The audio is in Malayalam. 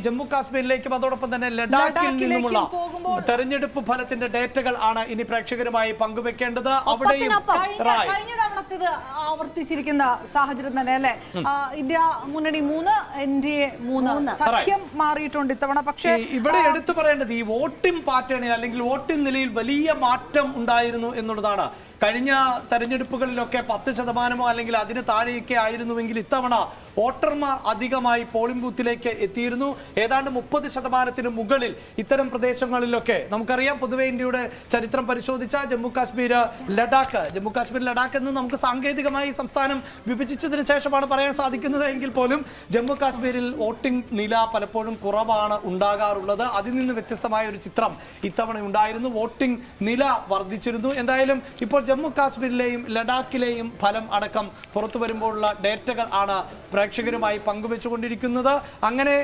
ജമ്മു കാശ്മീരിലേക്കും അതോടൊപ്പം തന്നെ ലഡാക്കിൽ നിന്നുമുള്ള തെരഞ്ഞെടുപ്പ് ഫലത്തിന്റെ ഡേറ്റകൾ ആണ് ഇനി പ്രേക്ഷകരുമായി പങ്കുവെക്കേണ്ടത്. അവിടെയും കഴിഞ്ഞ തവണത്തേത് ആവർത്തിച്ചിരിക്കുന്ന സാഹചര്യം തന്നെ അല്ലെ. ഇന്ത്യ മുന്നണി 3, NDA 3 സഖ്യം മാറിയിട്ടുണ്ട് ഇത്തവണ. പക്ഷേ ഇവിടെ എടുത്തു പറയേണ്ടത് ഈ വോട്ടിംഗ് പാറ്റേണിൽ അല്ലെങ്കിൽ വോട്ടിംഗ് നിലയിൽ വലിയ മാറ്റം ഉണ്ടായിരുന്നു എന്നുള്ളതാണ്. കഴിഞ്ഞ തെരഞ്ഞെടുപ്പുകളിലൊക്കെ 10% അല്ലെങ്കിൽ അതിന് താഴെയൊക്കെ ആയിരുന്നുവെങ്കിൽ ഇത്തവണ വോട്ടർമാർ അധികമായി പോളിംഗ് ബൂത്തിലേക്ക് എത്തിയിരുന്നു. ഏതാണ്ട് 30% മുകളിൽ ഇത്തരം പ്രദേശങ്ങളിലൊക്കെ. നമുക്കറിയാം, പൊതുവെ ഇന്ത്യയുടെ ചരിത്രം പരിശോധിച്ച ജമ്മു കാശ്മീർ ലഡാക്ക് എന്ന് നമുക്ക് സാങ്കേതികമായി സംസ്ഥാനം വിഭജിച്ചതിന് ശേഷമാണ് പറയാൻ സാധിക്കുന്നത് എങ്കിൽ പോലും ജമ്മു കാശ്മീരിൽ വോട്ടിംഗ് നില പലപ്പോഴും കുറവാണ് ഉണ്ടാകാറുള്ളത്. അതിൽ നിന്ന് വ്യത്യസ്തമായ ഒരു ചിത്രം ഇത്തവണ ഉണ്ടായിരുന്നു. വോട്ടിംഗ് നില വർദ്ധിച്ചിരുന്നു. എന്തായാലും ഇപ്പോൾ ജമ്മു കാശ്മീരിലെയും ലഡാക്കിലെയും ഫലം അടക്കം പുറത്തു വരുമ്പോഴുള്ള ഡേറ്റകൾ ആണ് പ്രേക്ഷകരുമായി പങ്കുവെച്ചുകൊണ്ടിരിക്കുന്നത്. അങ്ങനെ